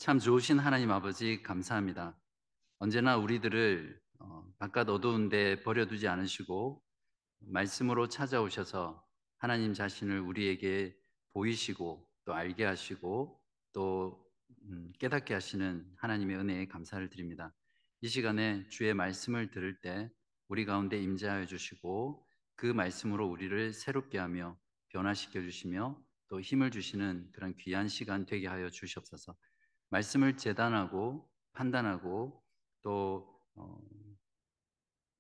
참 좋으신 하나님 아버지 감사합니다. 언제나 우리들을 바깥 어두운 데 버려두지 않으시고 말씀으로 찾아오셔서 하나님 자신을 우리에게 보이시고 또 알게 하시고 또 깨닫게 하시는 하나님의 은혜에 감사를 드립니다. 이 시간에 주의 말씀을 들을 때 우리 가운데 임재하여 주시고 그 말씀으로 우리를 새롭게 하며 변화시켜 주시며 또 힘을 주시는 그런 귀한 시간 되게 하여 주시옵소서. 말씀을 재단하고 판단하고 또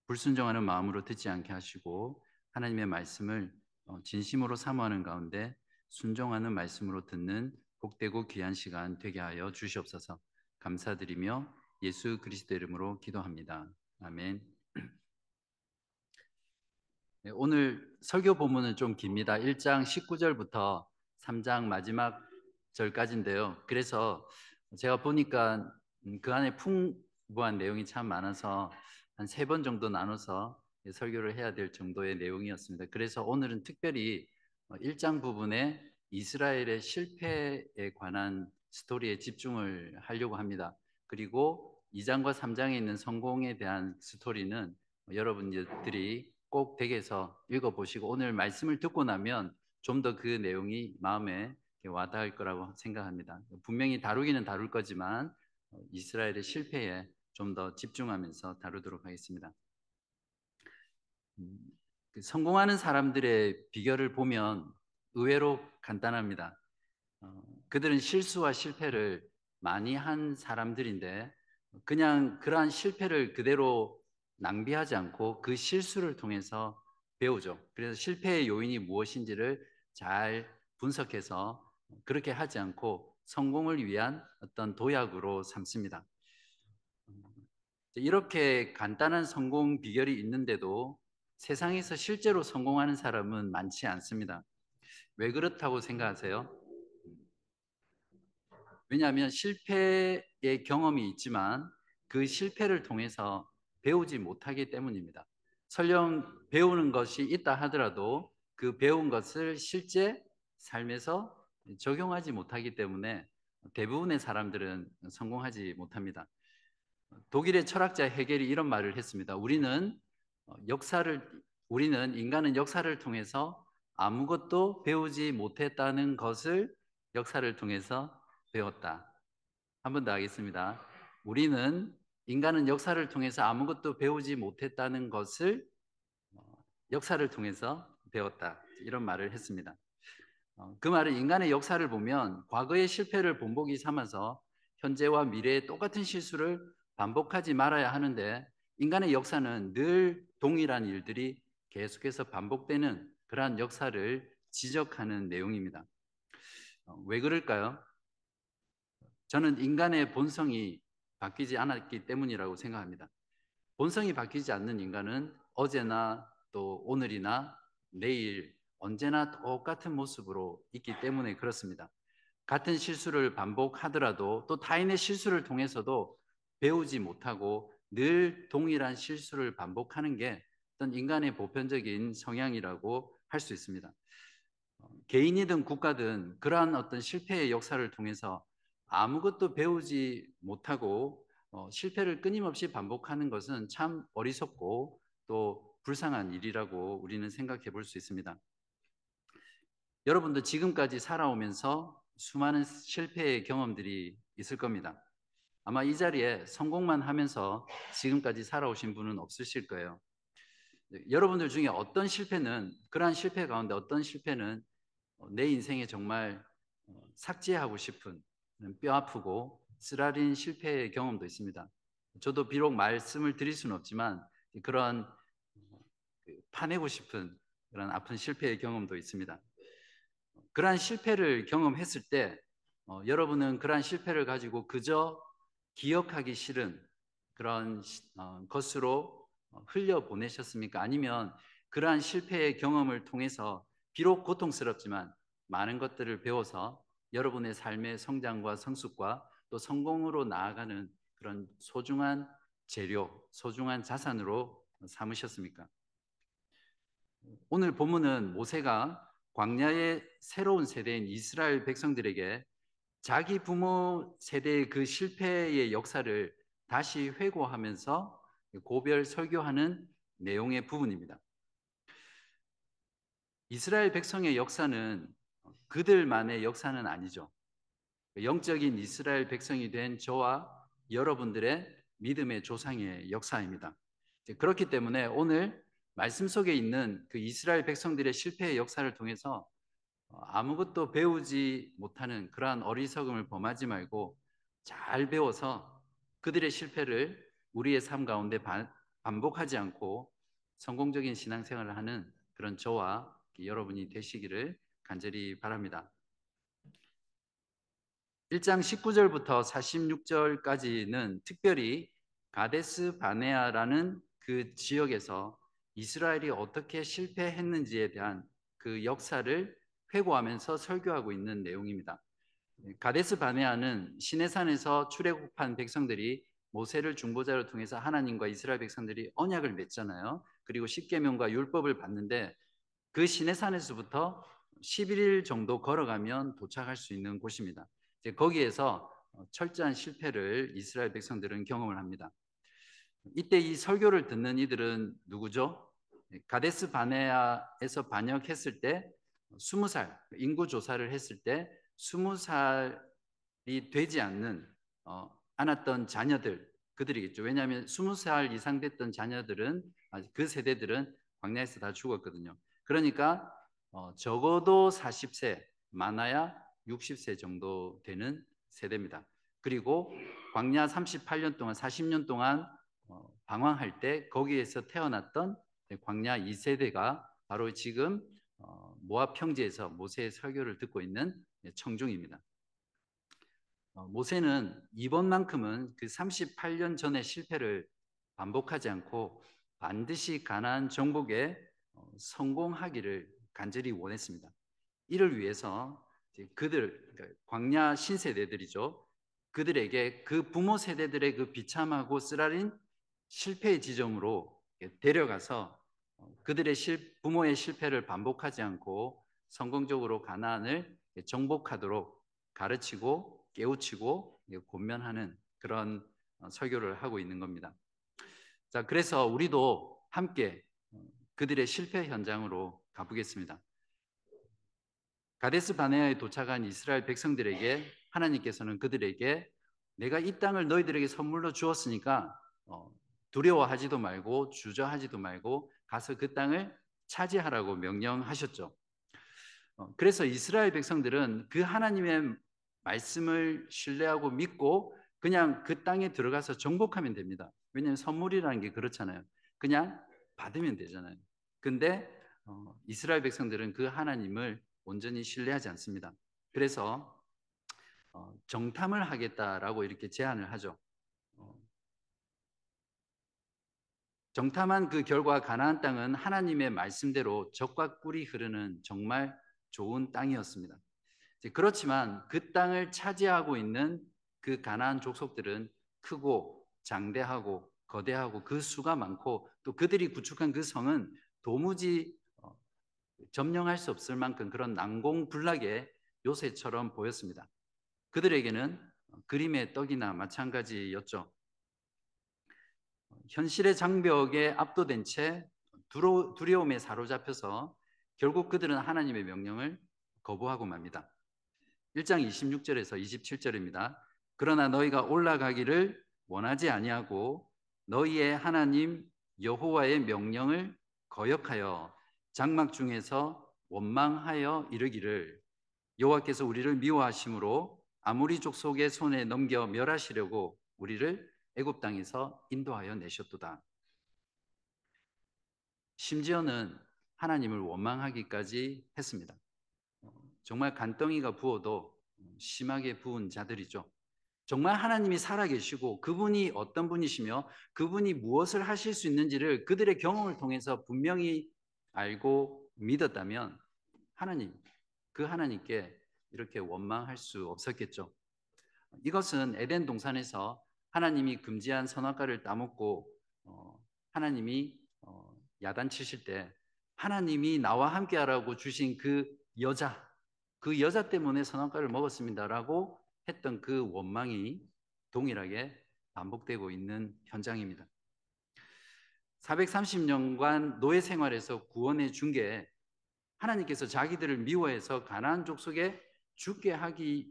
불순종하는 마음으로 듣지 않게 하시고 하나님의 말씀을 진심으로 사모하는 가운데 순종하는 말씀으로 듣는 복되고 귀한 시간 되게 하여 주시옵소서. 감사드리며 예수 그리스도 이름으로 기도합니다. 아멘. 네, 오늘 설교 본문은 좀 깁니다. 1장 19절부터 3장 마지막 절까지인데요. 그래서 제가 보니까 그 안에 풍부한 내용이 참 많아서 한 3번 정도 나눠서 설교를 해야 될 정도의 내용이었습니다. 그래서 오늘은 특별히 1장 부분에 이스라엘의 실패에 관한 스토리에 집중을 하려고 합니다. 그리고 2장과 3장에 있는 성공에 대한 스토리는 여러분들이 꼭 댁에서 읽어보시고 오늘 말씀을 듣고 나면 좀 더 그 내용이 마음에 와닿을 거라고 생각합니다. 분명히 다루기는 다룰 거지만 이스라엘의 실패에 좀 더 집중하면서 다루도록 하겠습니다. 음, 성공하는 사람들의 비결을 보면 의외로 간단합니다. 그들은 실수와 실패를 많이 한 사람들인데 그냥 그러한 실패를 그대로 낭비하지 않고 그 실수를 통해서 배우죠. 그래서 실패의 요인이 무엇인지를 잘 분석해서 그렇게 하지 않고 성공을 위한 어떤 도약으로 삼습니다. 이렇게 간단한 성공 비결이 있는데도 세상에서 실제로 성공하는 사람은 많지 않습니다. 왜 그렇다고 생각하세요? 왜냐하면 실패의 경험이 있지만 그 실패를 통해서 배우지 못하기 때문입니다. 설령 배우는 것이 있다 하더라도 그 배운 것을 실제 삶에서 적용하지 못하기 때문에 대부분의 사람들은 성공하지 못합니다. 독일의 철학자 헤겔이 이런 말을 했습니다. 우리는 인간은 역사를 통해서 아무것도 배우지 못했다는 것을 역사를 통해서 배웠다. 한 번 더 하겠습니다. 우리는 인간은 역사를 통해서 아무것도 배우지 못했다는 것을 역사를 통해서 배웠다. 이런 말을 했습니다. 그 말은 인간의 역사를 보면 과거의 실패를 본보기 삼아서 현재와 미래의 똑같은 실수를 반복하지 말아야 하는데 인간의 역사는 늘 동일한 일들이 계속해서 반복되는 그러한 역사를 지적하는 내용입니다. 왜 그럴까요? 저는 인간의 본성이 바뀌지 않았기 때문이라고 생각합니다. 본성이 바뀌지 않는 인간은 어제나 또 오늘이나 내일 언제나 똑같은 모습으로 있기 때문에 그렇습니다. 같은 실수를 반복하더라도 또 타인의 실수를 통해서도 배우지 못하고 늘 동일한 실수를 반복하는 게 어떤 인간의 보편적인 성향이라고 할 수 있습니다. 개인이든 국가든 그러한 어떤 실패의 역사를 통해서 아무것도 배우지 못하고 실패를 끊임없이 반복하는 것은 참 어리석고 또 불쌍한 일이라고 우리는 생각해 볼 수 있습니다. 여러분도 지금까지 살아오면서 수많은 실패의 경험들이 있을 겁니다. 아마 이 자리에 성공만 하면서 지금까지 살아오신 분은 없으실 거예요. 여러분들 중에 그러한 실패 가운데 어떤 실패는 내 인생에 정말 삭제하고 싶은 뼈 아프고 쓰라린 실패의 경험도 있습니다. 저도 비록 말씀을 드릴 수는 없지만 그런 파내고 싶은 그런 아픈 실패의 경험도 있습니다. 그러한 실패를 경험했을 때 여러분은 그러한 실패를 가지고 그저 기억하기 싫은 그런 것으로 흘려보내셨습니까? 아니면 그러한 실패의 경험을 통해서 비록 고통스럽지만 많은 것들을 배워서 여러분의 삶의 성장과 성숙과 또 성공으로 나아가는 그런 소중한 재료, 소중한 자산으로 삼으셨습니까? 오늘 본문은 모세가 광야의 새로운 세대인 이스라엘 백성들에게 자기 부모 세대의 그 실패의 역사를 다시 회고하면서 고별 설교하는 내용의 부분입니다. 이스라엘 백성의 역사는 그들만의 역사는 아니죠. 영적인 이스라엘 백성이 된 저와 여러분들의 믿음의 조상의 역사입니다. 그렇기 때문에 오늘 말씀 속에 있는 그 이스라엘 백성들의 실패의 역사를 통해서 아무것도 배우지 못하는 그러한 어리석음을 범하지 말고 잘 배워서 그들의 실패를 우리의 삶 가운데 반복하지 않고 성공적인 신앙생활을 하는 그런 저와 여러분이 되시기를 간절히 바랍니다. 1장 19절부터 46절까지는 특별히 가데스 바네아라는 그 지역에서 이스라엘이 어떻게 실패했는지에 대한 그 역사를 회고하면서 설교하고 있는 내용입니다. 가데스 바네아는 시내산에서 출애굽한 백성들이 모세를 중보자로 통해서 하나님과 이스라엘 백성들이 언약을 맺잖아요. 그리고 십계명과 율법을 받는데 그 시내산에서부터 11일 정도 걸어가면 도착할 수 있는 곳입니다. 거기에서 철저한 실패를 이스라엘 백성들은 경험을 합니다. 이때 이 설교를 듣는 이들은 누구죠? 가데스 바네아에서 반역했을 때 20살 인구 조사를 했을 때 20살이 되지 않았던 자녀들 그들이겠죠. 왜냐하면 20살 이상 됐던 자녀들은 그 세대들은 광야에서 다 죽었거든요. 그러니까 적어도 40세 많아야 60세 정도 되는 세대입니다. 그리고 광야 38년 동안 40년 동안 방황할 때 거기에서 태어났던 광야 2세대가 바로 지금 모압 평지에서 모세의 설교를 듣고 있는 청중입니다. 모세는 이번만큼은 그 38년 전의 실패를 반복하지 않고 반드시 가나안 정복에 성공하기를 간절히 원했습니다. 이를 위해서 그러니까 광야 신세대들이죠. 그들에게 그 부모 세대들의 그 비참하고 쓰라린 실패의 지점으로 데려가서 그들의 부모의 실패를 반복하지 않고 성공적으로 가나안을 정복하도록 가르치고 깨우치고 권면하는 그런 설교를 하고 있는 겁니다. 자, 그래서 우리도 함께 그들의 실패 현장으로 가보겠습니다. 가데스 바네아에 도착한 이스라엘 백성들에게 하나님께서는 그들에게 내가 이 땅을 너희들에게 선물로 주었으니까 두려워하지도 말고 주저하지도 말고 가서 그 땅을 차지하라고 명령하셨죠. 그래서 이스라엘 백성들은 그 하나님의 말씀을 신뢰하고 믿고 그냥 그 땅에 들어가서 정복하면 됩니다. 왜냐하면 선물이라는 게 그렇잖아요. 그냥 받으면 되잖아요. 근데 이스라엘 백성들은 그 하나님을 온전히 신뢰하지 않습니다. 그래서 정탐을 하겠다라고 이렇게 제안을 하죠. 정탐한 그 결과 가나안 땅은 하나님의 말씀대로 젖과 꿀이 흐르는 정말 좋은 땅이었습니다. 그렇지만 그 땅을 차지하고 있는 그 가나안 족속들은 크고 장대하고 거대하고 그 수가 많고 또 그들이 구축한 그 성은 도무지 점령할 수 없을 만큼 그런 난공불락의 요새처럼 보였습니다. 그들에게는 그림의 떡이나 마찬가지였죠. 현실의 장벽에 압도된 채 두려움에 사로잡혀서 결국 그들은 하나님의 명령을 거부하고 맙니다. 1장 26절에서 27절입니다. 그러나 너희가 올라가기를 원하지 아니하고 너희의 하나님 여호와의 명령을 거역하여 장막 중에서 원망하여 이르기를 여호와께서 우리를 미워하심으로 아무리 족속의 손에 넘겨 멸하시려고 우리를 애굽 땅에서 인도하여 내셨도다. 심지어는 하나님을 원망하기까지 했습니다. 정말 간덩이가 부어도 심하게 부은 자들이죠. 정말 하나님이 살아계시고 그분이 어떤 분이시며 그분이 무엇을 하실 수 있는지를 그들의 경험을 통해서 분명히 알고 믿었다면 그 하나님께 이렇게 원망할 수 없었겠죠. 이것은 에덴 동산에서 하나님이 금지한 선악과를 따먹고 하나님이 야단치실 때 하나님이 나와 함께하라고 주신 그 여자 때문에 선악과를 먹었습니다라고 했던 그 원망이 동일하게 반복되고 있는 현장입니다. 430년간 노예 생활에서 구원해 준 게 하나님께서 자기들을 미워해서 가나안 족속에 죽게 하기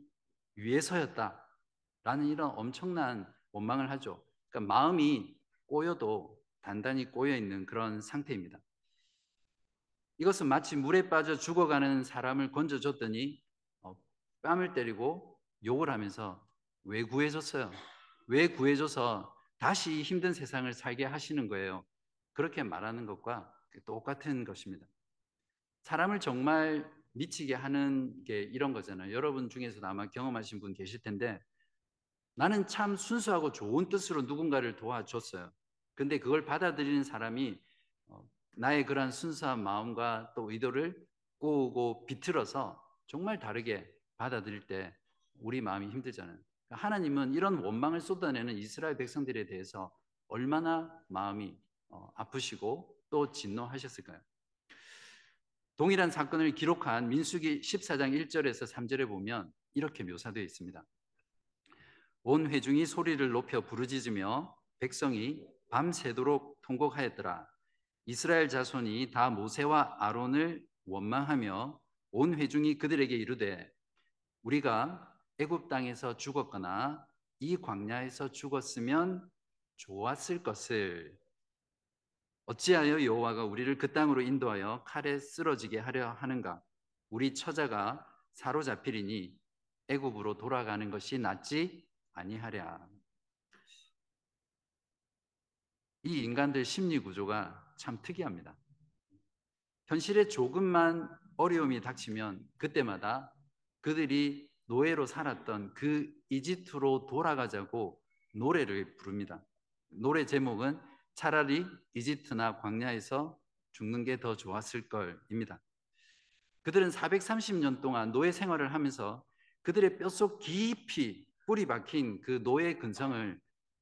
위해서였다라는 이런 엄청난 원망을 하죠. 그러니까 마음이 꼬여도 단단히 꼬여 있는 그런 상태입니다. 이것은 마치 물에 빠져 죽어가는 사람을 건져줬더니 뺨을 때리고 욕을 하면서 왜 구해줬어요? 왜 구해줘서 다시 힘든 세상을 살게 하시는 거예요? 그렇게 말하는 것과 똑같은 것입니다. 사람을 정말 미치게 하는 게 이런 거잖아요. 여러분 중에서도 아마 경험하신 분 계실 텐데, 나는 참 순수하고 좋은 뜻으로 누군가를 도와줬어요. 근데 그걸 받아들이는 사람이 나의 그러한 순수한 마음과 또 의도를 꼬우고 비틀어서 정말 다르게 받아들일 때 우리 마음이 힘들잖아요. 하나님은 이런 원망을 쏟아내는 이스라엘 백성들에 대해서 얼마나 마음이 아프시고 또 진노하셨을까요? 동일한 사건을 기록한 민수기 14장 1절에서 3절에 보면 이렇게 묘사되어 있습니다. 온 회중이 소리를 높여 부르짖으며 백성이 밤새도록 통곡하였더라. 이스라엘 자손이 다 모세와 아론을 원망하며 온 회중이 그들에게 이르되 우리가 애굽 땅에서 죽었거나 이 광야에서 죽었으면 좋았을 것을 어찌하여 여호와가 우리를 그 땅으로 인도하여 칼에 쓰러지게 하려 하는가? 우리 처자가 사로잡히리니 애굽으로 돌아가는 것이 낫지 아니하랴. 이 인간들 심리 구조가 참 특이합니다. 현실에 조금만 어려움이 닥치면 그때마다 그들이 노예로 살았던 그 이집트로 돌아가자고 노래를 부릅니다. 노래 제목은 차라리 이집트나 광야에서 죽는 게 더 좋았을 걸입니다. 그들은 430년 동안 노예 생활을 하면서 그들의 뼛속 깊이 뿌리 박힌 그 노예 근성을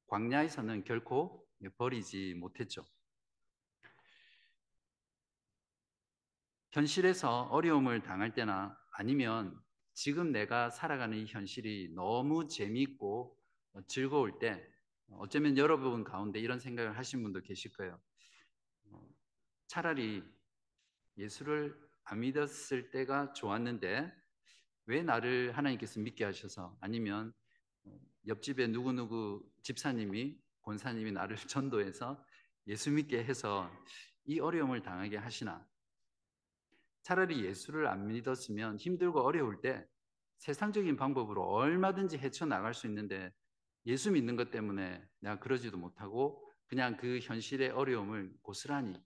광야에서는 결코 버리지 못했죠. 현실에서 어려움을 당할 때나 아니면 지금 내가 살아가는 이 현실이 너무 재미있고 즐거울 때 어쩌면 여러분 가운데 이런 생각을 하신 분도 계실 거예요. 차라리 예수를 안 믿었을 때가 좋았는데 왜 나를 하나님께서 믿게 하셔서 아니면 옆집에 누구누구 집사님이 권사님이 나를 전도해서 예수 믿게 해서 이 어려움을 당하게 하시나. 차라리 예수를 안 믿었으면 힘들고 어려울 때 세상적인 방법으로 얼마든지 헤쳐나갈 수 있는데 예수 믿는 것 때문에 내가 그러지도 못하고 그냥 그 현실의 어려움을 고스란히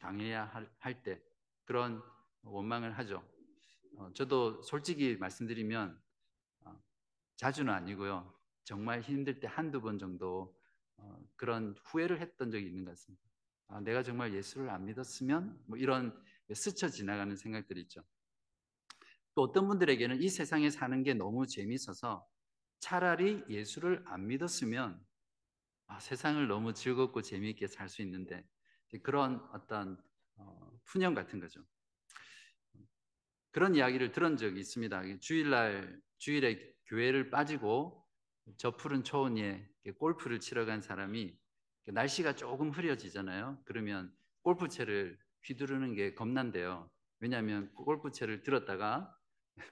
당해야 할 때 그런 원망을 하죠. 저도 솔직히 말씀드리면 자주는 아니고요. 정말 힘들 때 한두 번 정도 그런 후회를 했던 적이 있는 것 같습니다. 내가 정말 예수를 안 믿었으면 뭐 이런 스쳐 지나가는 생각들이 있죠. 또 어떤 분들에게는 이 세상에 사는 게 너무 재미있어서 차라리 예수를 안 믿었으면 세상을 너무 즐겁고 재미있게 살 수 있는데 그런 어떤 푸념 같은 거죠. 그런 이야기를 들은 적이 있습니다. 주일에 교회를 빠지고 저 푸른 초원에 골프를 치러 간 사람이 날씨가 조금 흐려지잖아요. 그러면 골프채를 휘두르는 게 겁난데요. 왜냐하면 골프채를 들었다가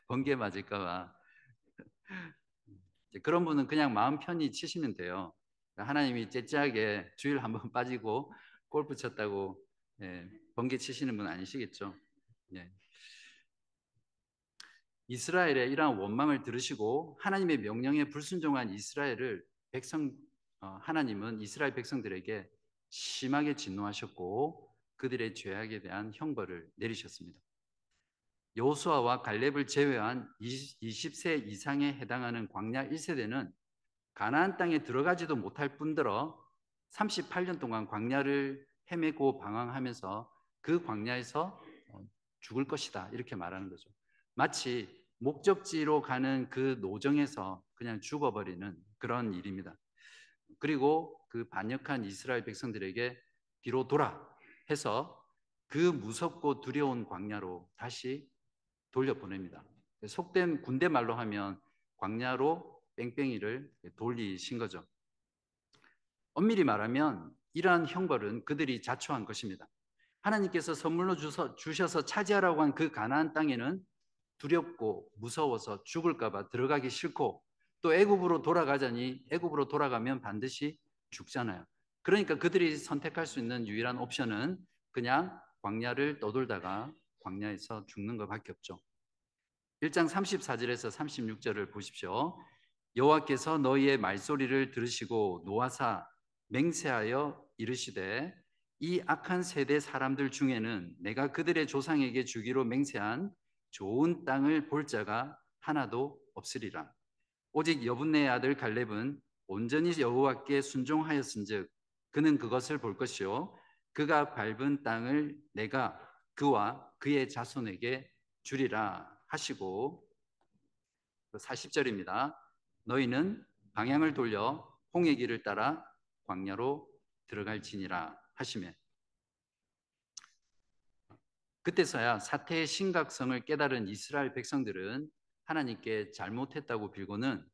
번개 맞을까 봐. 그런 분은 그냥 마음 편히 치시면 돼요. 하나님이 째째하게 주일 한번 빠지고 골프 쳤다고 번개 치시는 분 아니시겠죠. 예. 이스라엘의 이러한 원망을 들으시고 하나님의 명령에 불순종한 이스라엘을 하나님은 이스라엘 백성들에게 심하게 진노하셨고 그들의 죄악에 대한 형벌을 내리셨습니다. 여호수아와 갈렙을 제외한 20세 이상에 해당하는 광야 1세대는 가나안 땅에 들어가지도 못할 뿐더러 38년 동안 광야를 헤매고 방황하면서 그 광야에서 죽을 것이다 이렇게 말하는 거죠. 마치 목적지로 가는 그 노정에서 그냥 죽어버리는 그런 일입니다. 그리고 그 반역한 이스라엘 백성들에게 뒤로 돌아 해서 그 무섭고 두려운 광야로 다시 돌려보냅니다. 속된 군대 말로 하면 광야로 뺑뺑이를 돌리신 거죠. 엄밀히 말하면 이러한 형벌은 그들이 자초한 것입니다. 하나님께서 선물로 주셔서 차지하라고 한 그 가나안 땅에는 두렵고 무서워서 죽을까 봐 들어가기 싫고, 또 애굽으로 돌아가자니 애굽으로 돌아가면 반드시 죽잖아요. 그러니까 그들이 선택할 수 있는 유일한 옵션은 그냥 광야를 떠돌다가 광야에서 죽는 것밖에 없죠. 1장 34절에서 36절을 보십시오. 여호와께서 너희의 말소리를 들으시고 노하사 맹세하여 이르시되 이 악한 세대 사람들 중에는 내가 그들의 조상에게 주기로 맹세한 좋은 땅을 볼 자가 하나도 없으리라. 오직 여분네의 아들 갈렙은 온전히 여호와께 순종하였은즉 그는 그것을 볼 것이요 그가 밟은 땅을 내가 그와 그의 자손에게 주리라 하시고, 40절입니다. 너희는 방향을 돌려 홍해 길을 따라 광야로 들어갈지니라 하시매, 그때서야 사태의 심각성을 깨달은 이스라엘 백성들은 하나님께 잘못했다고 빌고는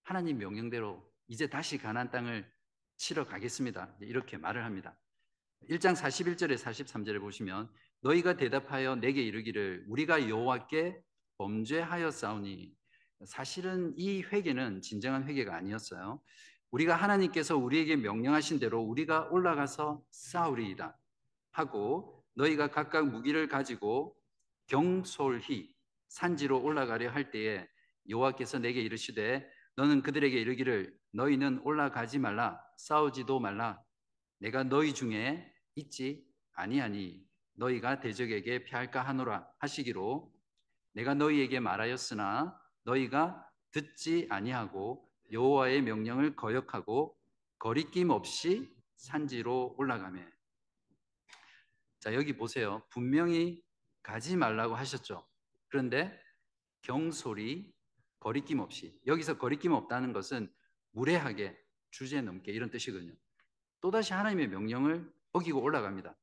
하나님 명령대로 이제 다시 가나안 땅을 치러 가겠습니다, 이렇게 말을 합니다. 1장 41절에 43절에 보시면 너희가 대답하여 내게 이르기를 우리가 여호와께 범죄하였사오니, 사실은 이 회개는 진정한 회개가 아니었어요. 우리가 하나님께서 우리에게 명령하신 대로 우리가 올라가서 싸우리이다 하고, 너희가 각각 무기를 가지고 경솔히 산지로 올라가려 할 때에 여호와께서 내게 이르시되 너는 그들에게 이르기를 너희는 올라가지 말라 싸우지도 말라 내가 너희 중에 있지 아니하니 너희가 대적에게 패할까 하노라 하시기로 내가 너희에게 말하였으나 너희가 듣지 아니하고 여호와의 명령을 거역하고 거리낌 없이 산지로 올라가매. 자, 여기 보세요. 분명히 가지 말라고 하셨죠. 그런데 경솔히 거리낌 없이, 여기서 거리낌 없다는 것은 무례하게 주제 넘게 이런 뜻이거든요. 또다시 하나님의 명령을 어기고 올라갑니다.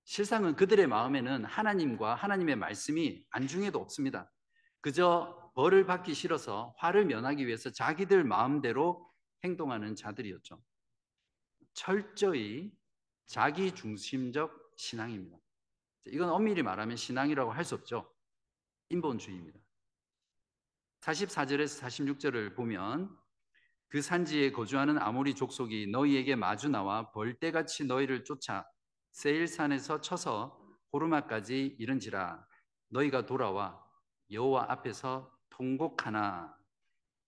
실상은 그들의 마음에는 하나님과 하나님의 말씀이 안중에도 없습니다. 그저 벌을 받기 싫어서 화를 면하기 위해서 자기들 마음대로 행동하는 자들이었죠. 철저히 자기중심적 신앙입니다. 이건 엄밀히 말하면 신앙이라고 할 수 없죠. 인본주의입니다. 44절에서 46절을 보면 그 산지에 거주하는 아모리 족속이 너희에게 마주 나와 벌떼같이 너희를 쫓아 세일산에서 쳐서 호르마까지 이른지라 너희가 돌아와 여호와 앞에서 통곡하나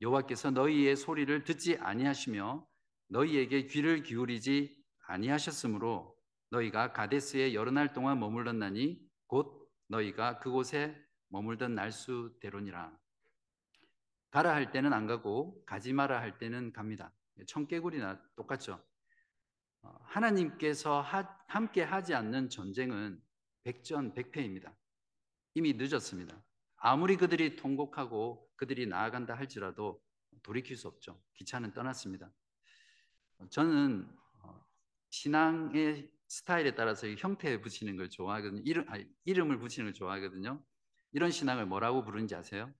여호와께서 너희의 소리를 듣지 아니하시며 너희에게 귀를 기울이지 아니하셨으므로 너희가 가데스에 여러 날 동안 머물렀나니 곧 너희가 그곳에 머물던 날수대로니라. 가라 할 때는 안 가고 가지 마라 할 때는 갑니다. 청개구리나 똑같죠. 하나님께서 함께 하지 않는 전쟁은 백전백패입니다. 이미 늦었습니다. 아무리 그들이 통곡하고 그들이 나아간다 할지라도 돌이킬 수 없죠. 기차는 떠났습니다. 저는 신앙의 스타일에 따라서 형태에 붙이는 걸 좋아하거든요. 이름을 붙이는 걸 좋아하거든요. 이런 신앙을 뭐라고 부르는지 아세요?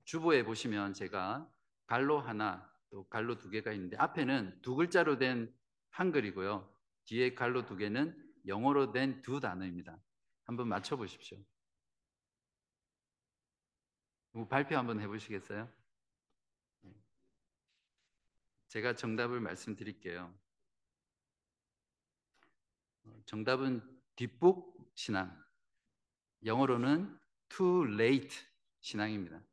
주보에 보시면 제가 갈로 하나 또 갈로 두 개가 있는데 앞에는 두 글자로 된 한글이고요. 뒤에 갈로 두 개는 영어로 된 두 단어입니다. 한번 맞춰 보십시오. 발표 한번 해보시겠어요? 제가 정답을 말씀드릴게요. 정답은 뒷북 신앙, 영어로는 too late 신앙입니다.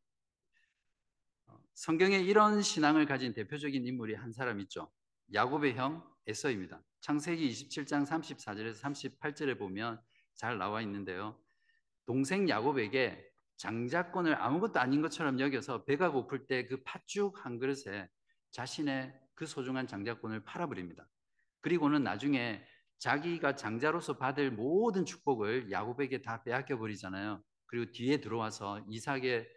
성경에 이런 신앙을 가진 대표적인 인물이 한 사람 있죠. 야곱의 형 에서입니다. 창세기 27장 34절에서 38절에 보면 잘 나와 있는데요. 동생 야곱에게 장자권을 아무것도 아닌 것처럼 여겨서 배가 고플 때 그 팥죽 한 그릇에 자신의 그 소중한 장자권을 팔아버립니다. 그리고는 나중에 자기가 장자로서 받을 모든 축복을 야곱에게 다 빼앗겨 버리잖아요. 그리고 뒤에 들어와서 이삭의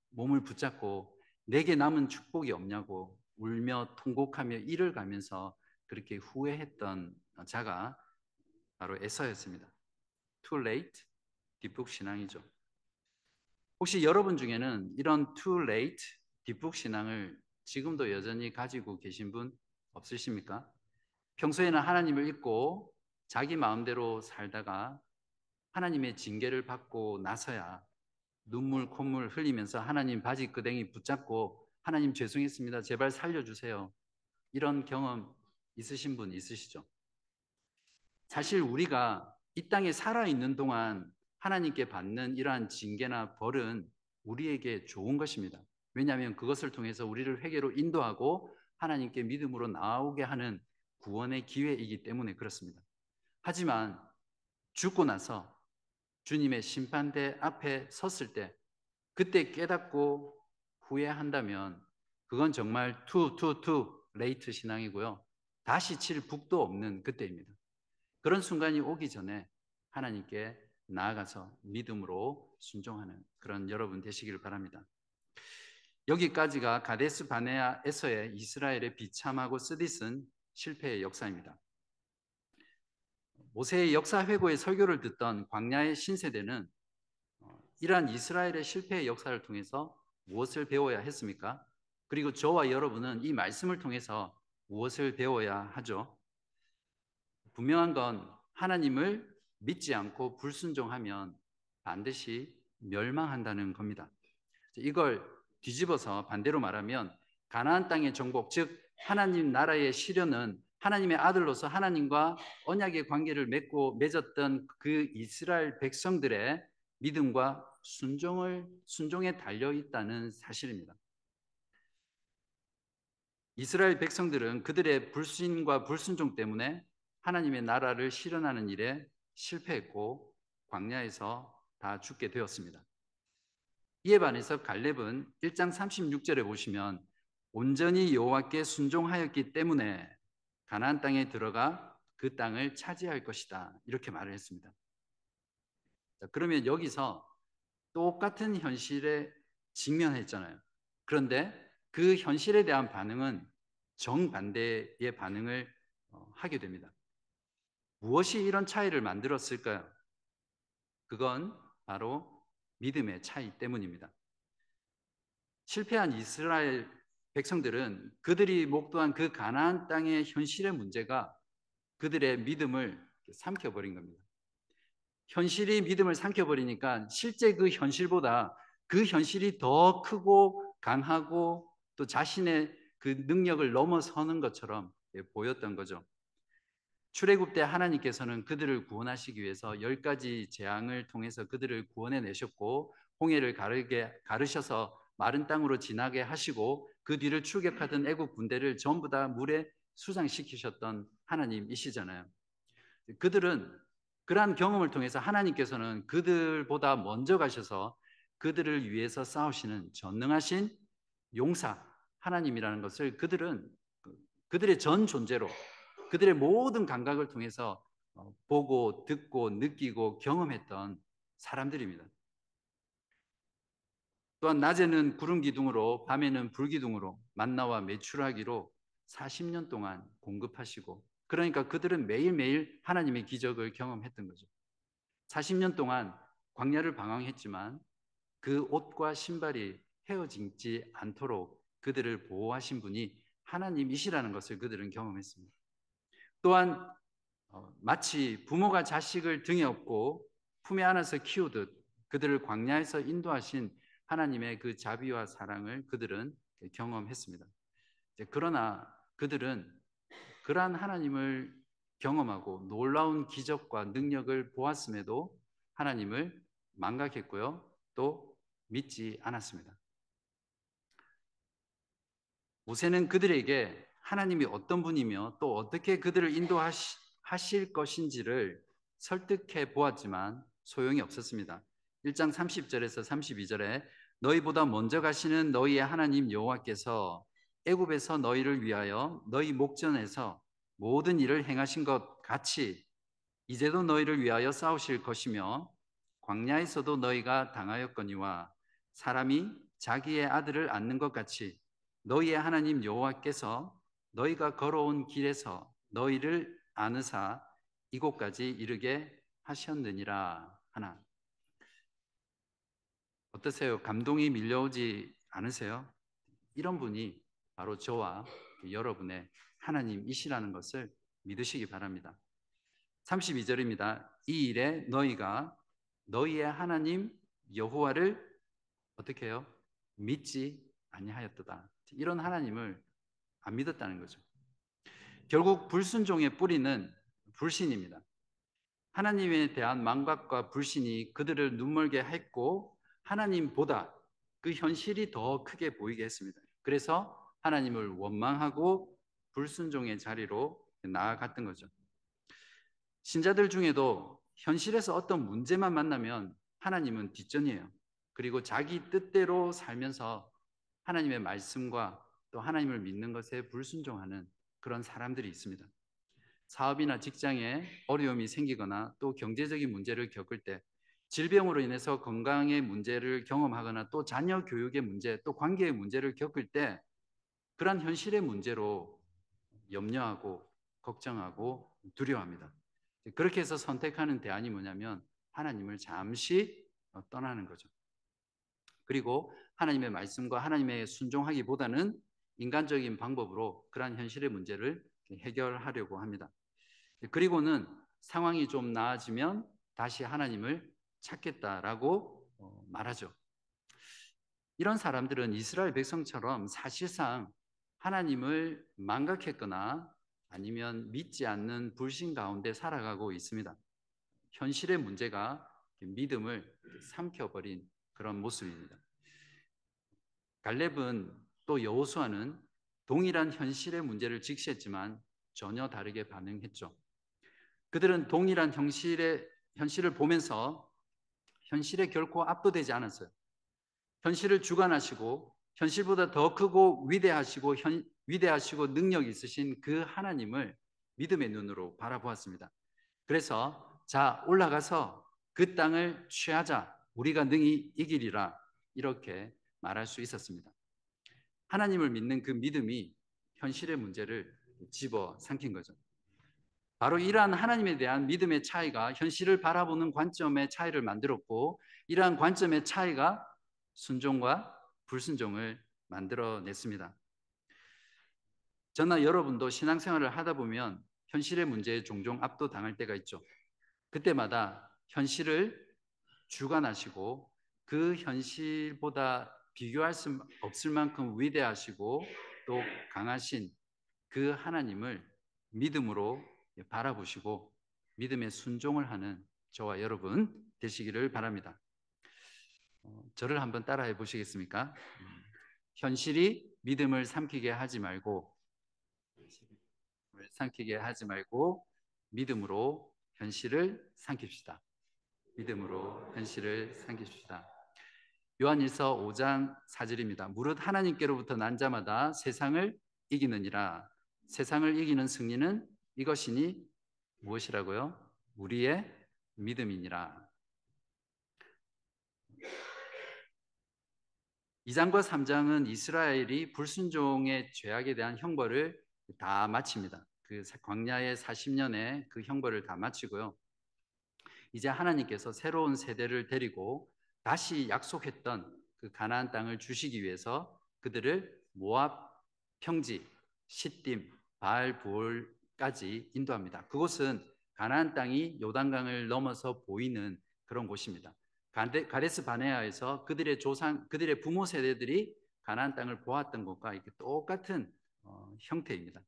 몸을 붙잡고 내게 남은 축복이 없냐고 울며 통곡하며 이를 가면서 그렇게 후회했던 자가 바로 에서였습니다. Too late, 뒷북 신앙이죠. 혹시 여러분 중에는 이런 too late 뒷북 신앙을 지금도 여전히 가지고 계신 분 없으십니까? 평소에는 하나님을 잊고 자기 마음대로 살다가 하나님의 징계를 받고 나서야 눈물 콧물 흘리면서 하나님 바지끄댕이 붙잡고 하나님 죄송했습니다. 제발 살려주세요. 이런 경험 있으신 분 있으시죠? 사실 우리가 이 땅에 살아있는 동안 하나님께 받는 이러한 징계나 벌은 우리에게 좋은 것입니다. 왜냐하면 그것을 통해서 우리를 회개로 인도하고 하나님께 믿음으로 나오게 하는 구원의 기회이기 때문에 그렇습니다. 하지만 죽고 나서 주님의 심판대 앞에 섰을 때 그때 깨닫고 후회한다면 그건 정말 투 레이트 신앙이고요. 다시 칠 북도 없는 그때입니다. 그런 순간이 오기 전에 하나님께 나아가서 믿음으로 순종하는 그런 여러분 되시기를 바랍니다. 여기까지가 가데스 바네아에서의 이스라엘의 비참하고 쓰디쓴 실패의 역사입니다. 모세의 역사 회고의 설교를 듣던 광야의 신세대는 이러한 이스라엘의 실패의 역사를 통해서 무엇을 배워야 했습니까? 그리고 저와 여러분은 이 말씀을 통해서 무엇을 배워야 하죠? 분명한 건 하나님을 믿지 않고 불순종하면 반드시 멸망한다는 겁니다. 이걸 뒤집어서 반대로 말하면 가나안 땅의 정복, 즉 하나님 나라의 실현은 하나님의 아들로서 하나님과 언약의 관계를 맺었던 그 이스라엘 백성들의 믿음과 순종에 달려 있다는 사실입니다. 이스라엘 백성들은 그들의 불신과 불순종 때문에 하나님의 나라를 실현하는 일에 실패했고 광야에서 다 죽게 되었습니다. 이에 반해서 갈렙은 1장 36절에 보시면 온전히 여호와께 순종하였기 때문에 가나안 땅에 들어가 그 땅을 차지할 것이다. 이렇게 말을 했습니다. 자, 그러면 여기서 똑같은 현실에 직면했잖아요. 그런데 그 현실에 대한 반응은 정반대의 반응을 하게 됩니다. 무엇이 이런 차이를 만들었을까요? 그건 바로 믿음의 차이 때문입니다. 실패한 이스라엘 백성들은 그들이 목도한 그 가나안 땅의 현실의 문제가 그들의 믿음을 삼켜버린 겁니다. 현실이 믿음을 삼켜버리니까 실제 그 현실보다 그 현실이 더 크고 강하고 또 자신의 그 능력을 넘어서는 것처럼 보였던 거죠. 출애굽 때 하나님께서는 그들을 구원하시기 위해서 10가지 재앙을 통해서 그들을 구원해 내셨고 홍해를 가르셔서 마른 땅으로 지나게 하시고 그 뒤를 추격하던 애국 군대를 전부 다 물에 수상시키셨던 하나님이시잖아요. 그들은 그러한 경험을 통해서 하나님께서는 그들보다 먼저 가셔서 그들을 위해서 싸우시는 전능하신 용사 하나님이라는 것을 그들은 그들의 전 존재로 그들의 모든 감각을 통해서 보고 듣고 느끼고 경험했던 사람들입니다. 또한 낮에는 구름 기둥으로 밤에는 불 기둥으로 만나와 메추라기로 40년 동안 공급하시고 그러니까 그들은 매일매일 하나님의 기적을 경험했던 거죠. 40년 동안 광야를 방황했지만 그 옷과 신발이 헤어지지 않도록 그들을 보호하신 분이 하나님이시라는 것을 그들은 경험했습니다. 또한 마치 부모가 자식을 등에 업고 품에 안아서 키우듯 그들을 광야에서 인도하신 하나님의 그 자비와 사랑을 그들은 경험했습니다. 그러나 그들은 그러한 하나님을 경험하고 놀라운 기적과 능력을 보았음에도 하나님을 망각했고요. 또 믿지 않았습니다. 모세는 그들에게 하나님이 어떤 분이며 또 어떻게 그들을 인도하실 것인지를 설득해 보았지만 소용이 없었습니다. 1장 30절에서 32절에 너희보다 먼저 가시는 너희의 하나님 여호와께서 애굽에서 너희를 위하여 너희 목전에서 모든 일을 행하신 것 같이 이제도 너희를 위하여 싸우실 것이며 광야에서도 너희가 당하였거니와 사람이 자기의 아들을 안는 것 같이 너희의 하나님 여호와께서 너희가 걸어온 길에서 너희를 안으사 이곳까지 이르게 하셨느니라 하나. 어떠세요? 감동이 밀려오지 않으세요? 이런 분이 바로 저와 여러분의 하나님이시라는 것을 믿으시기 바랍니다. 32절입니다. 이 일에 너희가 너희의 하나님 여호와를 어떻게 해요? 믿지 아니하였도다. 이런 하나님을 안 믿었다는 거죠. 결국 불순종의 뿌리는 불신입니다. 하나님에 대한 망각과 불신이 그들을 눈멀게 했고 하나님보다 그 현실이 더 크게 보이게 했습니다. 그래서 하나님을 원망하고 불순종의 자리로 나아갔던 거죠. 신자들 중에도 현실에서 어떤 문제만 만나면 하나님은 뒷전이에요. 그리고 자기 뜻대로 살면서 하나님의 말씀과 또 하나님을 믿는 것에 불순종하는 그런 사람들이 있습니다. 사업이나 직장에 어려움이 생기거나 또 경제적인 문제를 겪을 때, 질병으로 인해서 건강의 문제를 경험하거나 또 자녀 교육의 문제, 또 관계의 문제를 겪을 때 그러한 현실의 문제로 염려하고 걱정하고 두려워합니다. 그렇게 해서 선택하는 대안이 뭐냐면 하나님을 잠시 떠나는 거죠. 그리고 하나님의 말씀과 하나님의 순종하기보다는 인간적인 방법으로 그러한 현실의 문제를 해결하려고 합니다. 그리고는 상황이 좀 나아지면 다시 하나님을 찾겠다라고 말하죠. 이런 사람들은 이스라엘 백성처럼 사실상 하나님을 망각했거나 아니면 믿지 않는 불신 가운데 살아가고 있습니다. 현실의 문제가 믿음을 삼켜버린 그런 모습입니다. 갈렙은 또 여호수아는 동일한 현실의 문제를 직시했지만 전혀 다르게 반응했죠. 그들은 동일한 현실을 보면서 현실에 결코 압도되지 않았어요. 현실을 주관하시고 현실보다 더 크고 위대하시고 능력 있으신 그 하나님을 믿음의 눈으로 바라보았습니다. 그래서 자, 올라가서 그 땅을 취하자. 우리가 능히 이기리라. 이렇게 말할 수 있었습니다. 하나님을 믿는 그 믿음이 현실의 문제를 집어삼킨 거죠. 바로 이러한 하나님에 대한 믿음의 차이가 현실을 바라보는 관점의 차이를 만들었고, 이러한 관점의 차이가 순종과 불순종을 만들어냈습니다. 저나 여러분도 신앙생활을 하다 보면 현실의 문제에 종종 압도당할 때가 있죠. 그때마다 현실을 주관하시고 그 현실보다 비교할 수 없을 만큼 위대하시고 또 강하신 그 하나님을 믿음으로 바라보시고 믿음의 순종을 하는 저와 여러분 되시기를 바랍니다. 저를 한번 따라해 보시겠습니까? 현실이 믿음을 삼키게 하지 말고 믿음으로 현실을 삼킵시다. 믿음으로 현실을 삼깁시다. 요한일서 5장 4절입니다. 무릇 하나님께로부터 난 자마다 세상을 이기느니라. 세상을 이기는 승리는 이것이니 무엇이라고요? 우리의 믿음이니라. 2장과 3장은 이스라엘이 불순종의 죄악에 대한 형벌을 다 마칩니다. 그 광야의 40년의 그 형벌을 다 마치고요. 이제 하나님께서 새로운 세대를 데리고 다시 약속했던 그 가나안 땅을 주시기 위해서 그들을 모압 평지, 시딤, 바알브올까지 인도합니다. 그곳은 가나안 땅이 요단강을 넘어서 보이는 그런 곳입니다. 가데스 바네아에서 그들의 부모 세대들이 가나안 땅을 보았던 것과 이렇게 똑같은 형태입니다.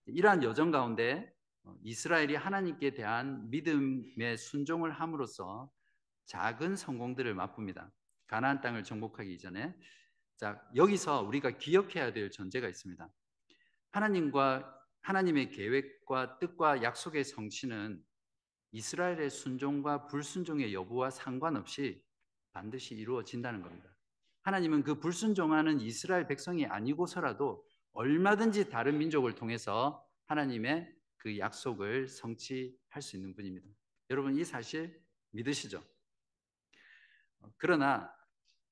이러한 여정 가운데 이스라엘이 하나님께 대한 믿음의 순종을 함으로써 작은 성공들을 맛봅니다. 가나안 땅을 정복하기 이전에. 자, 여기서 우리가 기억해야 될 전제가 있습니다. 하나님의 계획과 뜻과 약속의 성취는 이스라엘의 순종과 불순종의 여부와 상관없이 반드시 이루어진다는 겁니다. 하나님은 그 불순종하는 이스라엘 백성이 아니고서라도 얼마든지 다른 민족을 통해서 하나님의 그 약속을 성취할 수 있는 분입니다. 여러분, 이 사실 믿으시죠? 그러나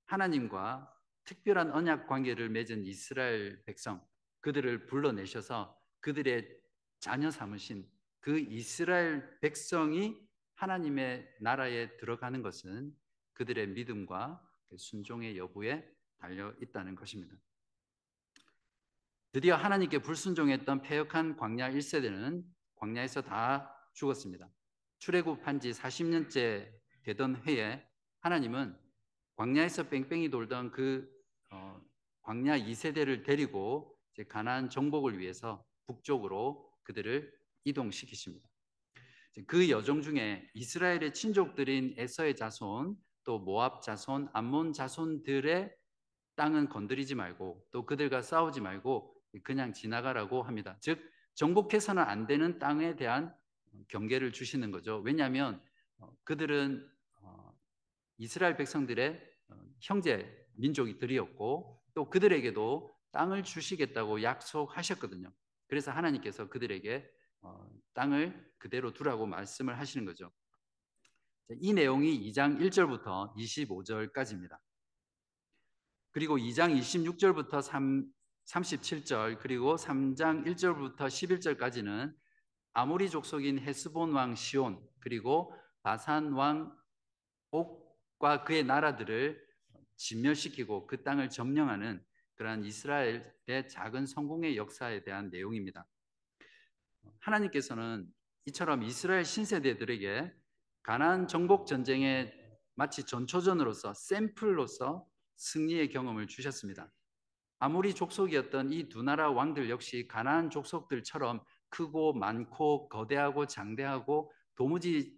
하나님과 특별한 언약 관계를 맺은 이스라엘 백성, 그들을 불러내셔서 그들의 자녀 삼으신 그 이스라엘 백성이 하나님의 나라에 들어가는 것은 그들의 믿음과 순종의 여부에 달려 있다는 것입니다. 드디어 하나님께 불순종했던 패역한 광야 1세대는 광야에서 다 죽었습니다. 출애굽한 지 40년째 되던 해에 하나님은 광야에서 뺑뺑이 돌던 그 광야 2세대를 데리고 이제 가나안 정복을 위해서 북쪽으로 그들을 이동시키십니다. 그 여정 중에 이스라엘의 친족들인 에서의 자손, 또 모압 자손, 암몬 자손들의 땅은 건드리지 말고 또 그들과 싸우지 말고 그냥 지나가라고 합니다. 즉 정복해서는 안 되는 땅에 대한 경계를 주시는 거죠. 왜냐하면 그들은 이스라엘 백성들의 형제 민족들이었고 또 그들에게도 땅을 주시겠다고 약속하셨거든요. 그래서 하나님께서 그들에게 땅을 그대로 두라고 말씀을 하시는 거죠. 이 내용이 2장 1절부터 25절까지입니다. 그리고 2장 26절부터 37절 그리고 3장 1절부터 11절까지는 아모리 족속인 헤스본 왕 시온 그리고 바산 왕 옥과 그의 나라들을 진멸시키고 그 땅을 점령하는 그러한 이스라엘의 작은 성공의 역사에 대한 내용입니다. 하나님께서는 이처럼 이스라엘 신세대들에게 가나안 정복 전쟁에 마치 전초전으로서 샘플로서 승리의 경험을 주셨습니다. 아무리 족속이었던 이 두 나라 왕들 역시 가나안 족속들처럼 크고 많고 거대하고 장대하고 도무지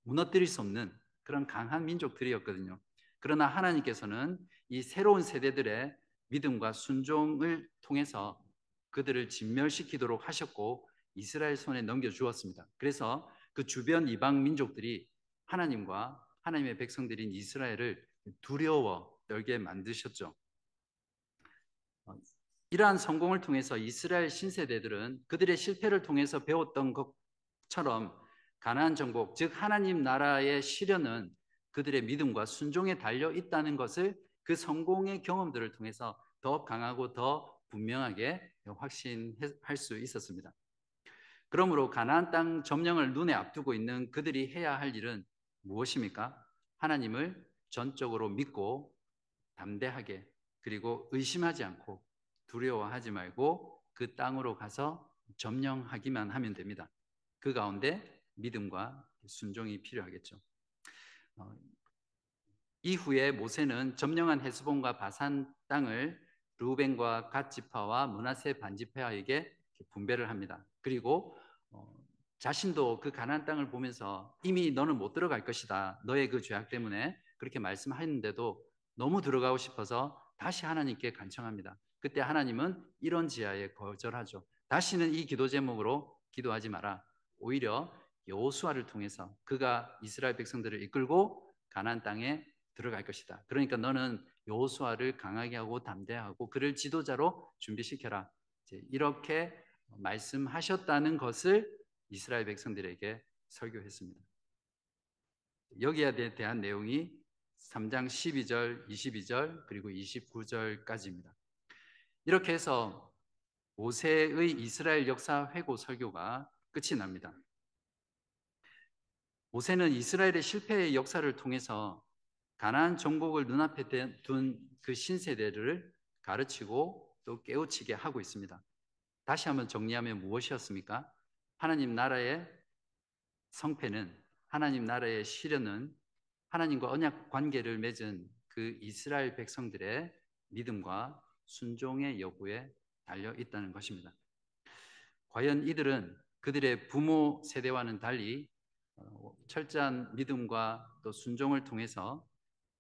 무너뜨릴 수 없는 그런 강한 민족들이었거든요. 그러나 하나님께서는 이 새로운 세대들의 믿음과 순종을 통해서 그들을 진멸시키도록 하셨고 이스라엘 손에 넘겨주었습니다. 그래서 그 주변 이방 민족들이 하나님과 하나님의 백성들인 이스라엘을 두려워 떨게 만드셨죠. 이러한 성공을 통해서 이스라엘 신세대들은 그들의 실패를 통해서 배웠던 것처럼 가나안 정복, 즉 하나님 나라의 실현은 그들의 믿음과 순종에 달려 있다는 것을 그 성공의 경험들을 통해서 더 강하고 더 분명하게 확신할 수 있었습니다. 그러므로 가나안 땅 점령을 눈에 앞두고 있는 그들이 해야 할 일은 무엇입니까? 하나님을 전적으로 믿고 담대하게 그리고 의심하지 않고 두려워하지 말고 그 땅으로 가서 점령하기만 하면 됩니다. 그 가운데 믿음과 순종이 필요하겠죠. 이후에 모세는 점령한 헤스본과 바산 땅을 르우벤과 갓 지파와 므낫세 반 지파에게 분배를 합니다. 그리고 자신도 그 가나안 땅을 보면서 이미 너는 못 들어갈 것이다. 너의 그 죄악 때문에 그렇게 말씀하셨는데도 너무 들어가고 싶어서 다시 하나님께 간청합니다. 그때 하나님은 이런 지하에 거절하죠. 다시는 이 기도 제목으로 기도하지 마라. 오히려 여호수아를 통해서 그가 이스라엘 백성들을 이끌고 가나안 땅에 들어갈 것이다. 그러니까 너는 여호수아를 강하게 하고 담대하고 그를 지도자로 준비시켜라. 이렇게 말씀하셨다는 것을 이스라엘 백성들에게 설교했습니다. 여기에 대한 내용이 3장 12절, 22절 그리고 29절까지입니다. 이렇게 해서 모세의 이스라엘 역사 회고 설교가 끝이 납니다. 모세는 이스라엘의 실패의 역사를 통해서 가나안 정복을 눈앞에 둔 그 신세대를 가르치고 또 깨우치게 하고 있습니다. 다시 한번 정리하면 무엇이었습니까? 하나님 나라의 성패는, 하나님 나라의 실현은 하나님과 언약 관계를 맺은 그 이스라엘 백성들의 믿음과 순종의 여부에 달려 있다는 것입니다. 과연 이들은 그들의 부모 세대와는 달리 철저한 믿음과 또 순종을 통해서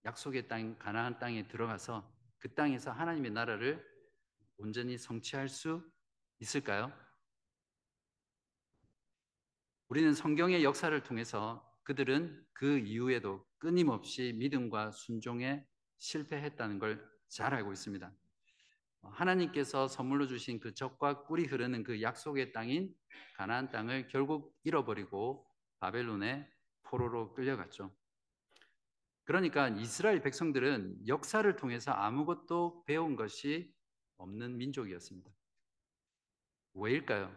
약속의 땅 가나안 땅에 들어가서 그 땅에서 하나님의 나라를 온전히 성취할 수 있을까요? 우리는 성경의 역사를 통해서 그들은 그 이후에도 끊임없이 믿음과 순종에 실패했다는 걸 잘 알고 있습니다. 하나님께서 선물로 주신 그 젖과 꿀이 흐르는 그 약속의 땅인 가나안 땅을 결국 잃어버리고 바벨론의 포로로 끌려갔죠. 그러니까 이스라엘 백성들은 역사를 통해서 아무것도 배운 것이 없는 민족이었습니다. 왜일까요?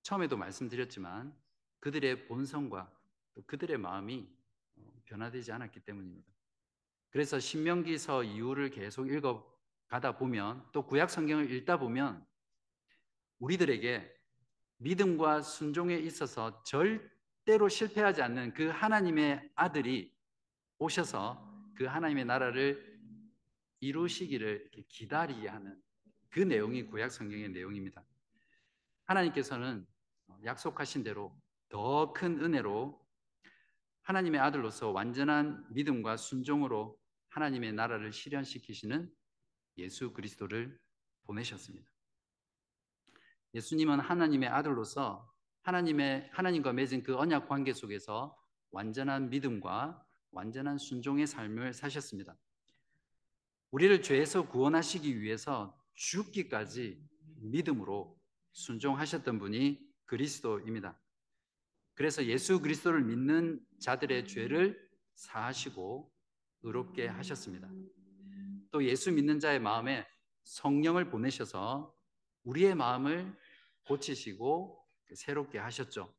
처음에도 말씀드렸지만 그들의 본성과 또 그들의 마음이 변화되지 않았기 때문입니다. 그래서 신명기서 이후를 계속 읽어 가다 보면, 또 구약 성경을 읽다 보면 우리들에게 믿음과 순종에 있어서 절대로 실패하지 않는 그 하나님의 아들이 오셔서 그 하나님의 나라를 이루시기를 이렇게 기다리게 하는 그 내용이 구약 성경의 내용입니다. 하나님께서는 약속하신 대로 더 큰 은혜로 하나님의 아들로서 완전한 믿음과 순종으로 하나님의 나라를 실현시키시는 예수 그리스도를 보내셨습니다. 예수님은 하나님의 아들로서 하나님과 맺은 그 언약 관계 속에서 완전한 믿음과 완전한 순종의 삶을 사셨습니다. 우리를 죄에서 구원하시기 위해서 죽기까지 믿음으로 순종하셨던 분이 그리스도입니다. 그래서 예수 그리스도를 믿는 자들의 죄를 사하시고 의롭게 하셨습니다. 또 예수 믿는 자의 마음에 성령을 보내셔서 우리의 마음을 고치시고 새롭게 하셨죠.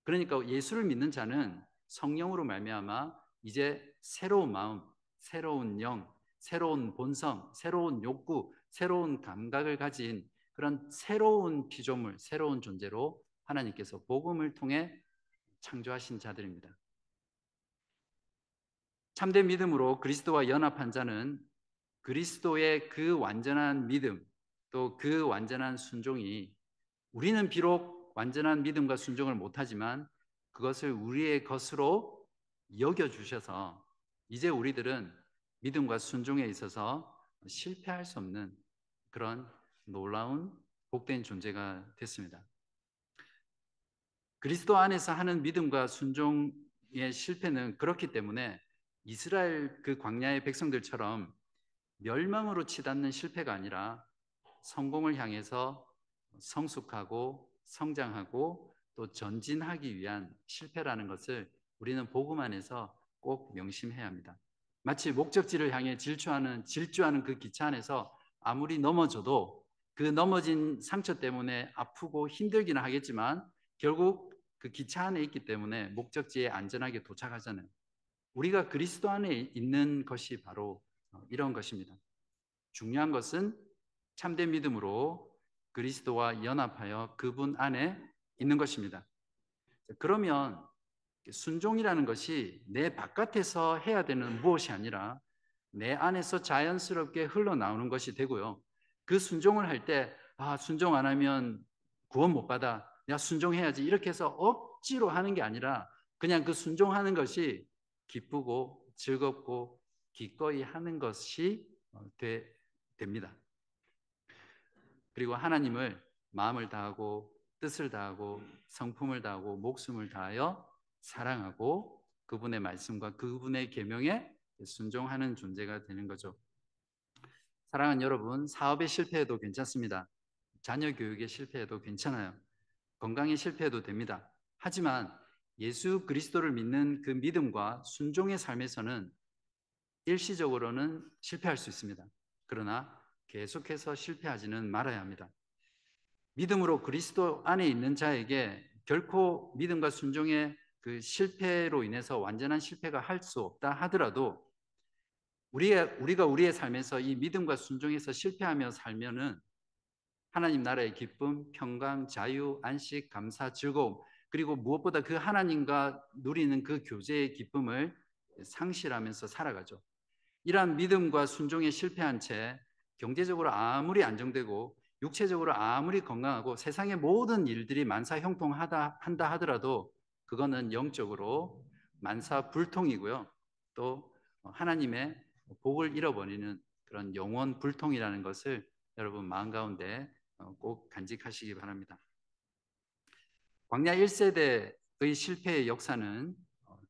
그러니까 예수를 믿는 자는 성령으로 말미암아 이제 새로운 마음, 새로운 영, 새로운 본성, 새로운 욕구, 새로운 감각을 가진 그런 새로운 피조물, 새로운 존재로 하나님께서 복음을 통해 창조하신 자들입니다. 참된 믿음으로 그리스도와 연합한 자는 그리스도의 그 완전한 믿음, 또 그 완전한 순종이, 우리는 비록 완전한 믿음과 순종을 못하지만 그것을 우리의 것으로 여겨주셔서 이제 우리들은 믿음과 순종에 있어서 실패할 수 없는 그런 놀라운 복된 존재가 됐습니다. 그리스도 안에서 하는 믿음과 순종의 실패는 그렇기 때문에 이스라엘 그 광야의 백성들처럼 멸망으로 치닫는 실패가 아니라 성공을 향해서 성숙하고 성장하고 또 전진하기 위한 실패라는 것을 우리는 복음 안에서 꼭 명심해야 합니다. 마치 목적지를 향해 질주하는 그 기차 안에서 아무리 넘어져도 그 넘어진 상처 때문에 아프고 힘들기는 하겠지만 결국 그 기차 안에 있기 때문에 목적지에 안전하게 도착하잖아요. 우리가 그리스도 안에 있는 것이 바로 이런 것입니다. 중요한 것은 참된 믿음으로 그리스도와 연합하여 그분 안에 있는 것입니다. 그러면 순종이라는 것이 내 바깥에서 해야 되는 무엇이 아니라 내 안에서 자연스럽게 흘러나오는 것이 되고요. 그 순종을 할 때, 순종 안 하면 구원 못 받아. 내가 순종해야지. 이렇게 해서 억지로 하는 게 아니라 그냥 그 순종하는 것이 기쁘고 즐겁고 기꺼이 하는 것이 됩니다. 그리고 하나님을 마음을 다하고 뜻을 다하고 성품을 다하고 목숨을 다하여 사랑하고 그분의 말씀과 그분의 계명에 순종하는 존재가 되는 거죠. 사랑하는 여러분, 사업에 실패해도 괜찮습니다. 자녀 교육에 실패해도 괜찮아요. 건강에 실패해도 됩니다. 하지만 예수 그리스도를 믿는 그 믿음과 순종의 삶에서는 일시적으로는 실패할 수 있습니다. 그러나 계속해서 실패하지는 말아야 합니다. 믿음으로 그리스도 안에 있는 자에게 결코 믿음과 순종의 그 실패로 인해서 완전한 실패가 할 수 없다 하더라도 우리가 우리의 삶에서 이 믿음과 순종에서 실패하며 살면은 하나님 나라의 기쁨, 평강, 자유, 안식, 감사, 즐거움, 그리고 무엇보다 그 하나님과 누리는 그 교제의 기쁨을 상실하면서 살아가죠. 이러한 믿음과 순종에 실패한 채 경제적으로 아무리 안정되고 육체적으로 아무리 건강하고 세상의 모든 일들이 만사형통한다 하더라도 그거는 영적으로 만사불통이고요. 또 하나님의 복을 잃어버리는 그런 영원 불통이라는 것을 여러분 마음 가운데 꼭 간직하시기 바랍니다. 광야 1세대의 실패의 역사는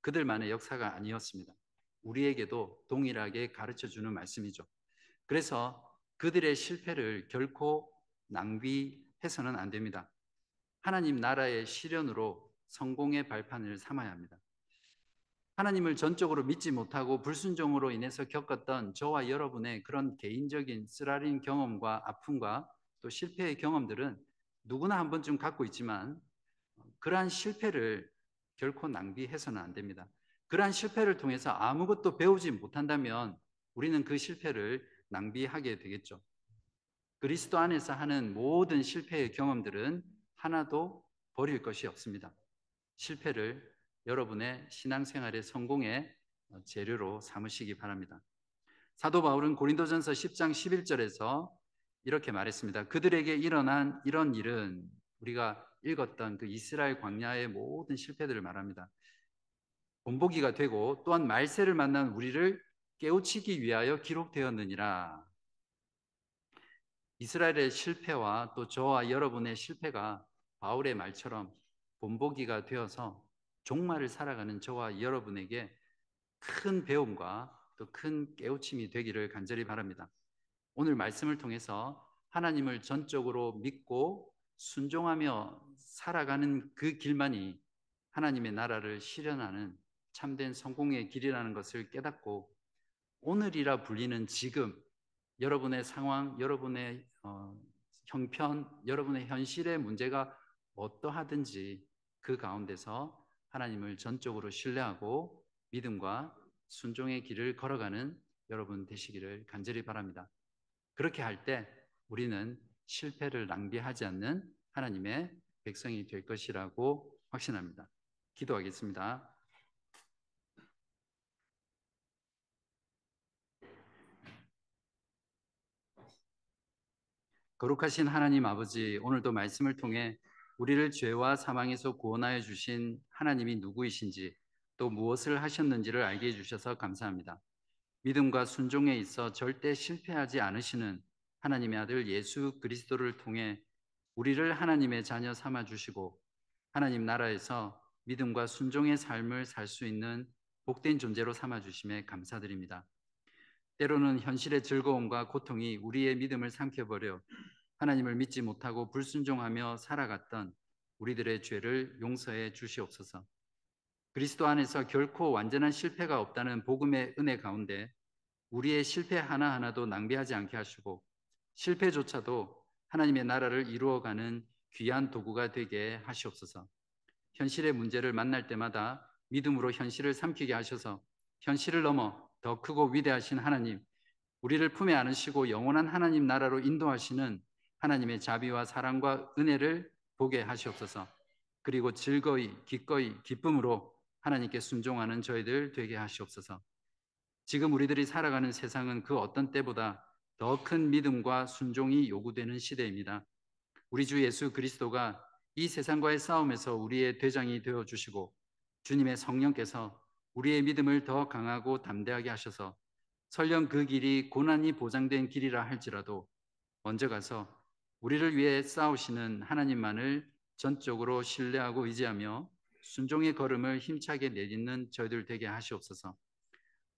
그들만의 역사가 아니었습니다. 우리에게도 동일하게 가르쳐주는 말씀이죠. 그래서 그들의 실패를 결코 낭비해서는 안 됩니다. 하나님 나라의 실현으로 성공의 발판을 삼아야 합니다. 하나님을 전적으로 믿지 못하고 불순종으로 인해서 겪었던 저와 여러분의 그런 개인적인 쓰라린 경험과 아픔과 또 실패의 경험들은 누구나 한 번쯤 갖고 있지만 그러한 실패를 결코 낭비해서는 안 됩니다. 그러한 실패를 통해서 아무것도 배우지 못한다면 우리는 그 실패를 낭비하게 되겠죠. 그리스도 안에서 하는 모든 실패의 경험들은 하나도 버릴 것이 없습니다. 실패를 여러분의 신앙생활의 성공의 재료로 삼으시기 바랍니다. 사도 바울은 고린도전서 10장 11절에서 이렇게 말했습니다. 그들에게 일어난 이런 일은 우리가 읽었던 그 이스라엘 광야의 모든 실패들을 말합니다. 본보기가 되고 또한 말세를 만난 우리를 깨우치기 위하여 기록되었느니라. 이스라엘의 실패와 또 저와 여러분의 실패가 바울의 말처럼 본보기가 되어서 종말을 살아가는 저와 여러분에게 큰 배움과 또 큰 깨우침이 되기를 간절히 바랍니다. 오늘 말씀을 통해서 하나님을 전적으로 믿고 순종하며 살아가는 그 길만이 하나님의 나라를 실현하는 참된 성공의 길이라는 것을 깨닫고 오늘이라 불리는 지금 여러분의 상황, 여러분의 형편, 여러분의 현실의 문제가 어떠하든지 그 가운데서 하나님을 전적으로 신뢰하고 믿음과 순종의 길을 걸어가는 여러분 되시기를 간절히 바랍니다. 그렇게 할 때 우리는 실패를 낭비하지 않는 하나님의 백성이 될 것이라고 확신합니다. 기도하겠습니다. 거룩하신 하나님 아버지, 오늘도 말씀을 통해 우리를 죄와 사망에서 구원하여 주신 하나님이 누구이신지 또 무엇을 하셨는지를 알게 해주셔서 감사합니다. 믿음과 순종에 있어 절대 실패하지 않으시는 하나님의 아들 예수 그리스도를 통해 우리를 하나님의 자녀 삼아 주시고 하나님 나라에서 믿음과 순종의 삶을 살 수 있는 복된 존재로 삼아 주심에 감사드립니다. 때로는 현실의 즐거움과 고통이 우리의 믿음을 삼켜버려 하나님을 믿지 못하고 불순종하며 살아갔던 우리들의 죄를 용서해 주시옵소서. 그리스도 안에서 결코 완전한 실패가 없다는 복음의 은혜 가운데 우리의 실패 하나하나도 낭비하지 않게 하시고 실패조차도 하나님의 나라를 이루어가는 귀한 도구가 되게 하시옵소서. 현실의 문제를 만날 때마다 믿음으로 현실을 삼키게 하셔서 현실을 넘어 더 크고 위대하신 하나님, 우리를 품에 안으시고 영원한 하나님 나라로 인도하시는 하나님의 자비와 사랑과 은혜를 보게 하시옵소서. 그리고 즐거이 기꺼이 기쁨으로 하나님께 순종하는 저희들 되게 하시옵소서. 지금 우리들이 살아가는 세상은 그 어떤 때보다 더 큰 믿음과 순종이 요구되는 시대입니다. 우리 주 예수 그리스도가 이 세상과의 싸움에서 우리의 대장이 되어 주시고 주님의 성령께서 우리의 믿음을 더 강하고 담대하게 하셔서 설령 그 길이 고난이 보장된 길이라 할지라도 먼저 가서 우리를 위해 싸우시는 하나님만을 전적으로 신뢰하고 의지하며 순종의 걸음을 힘차게 내딛는 저희들 되게 하시옵소서.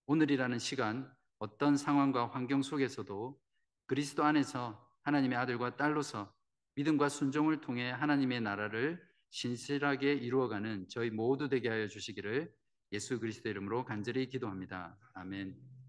오늘이라는 시간 어떤 상황과 환경 속에서도 그리스도 안에서 하나님의 아들과 딸로서 믿음과 순종을 통해 하나님의 나라를 신실하게 이루어가는 저희 모두 되게 하여 주시기를 예수 그리스도 이름으로 간절히 기도합니다. 아멘.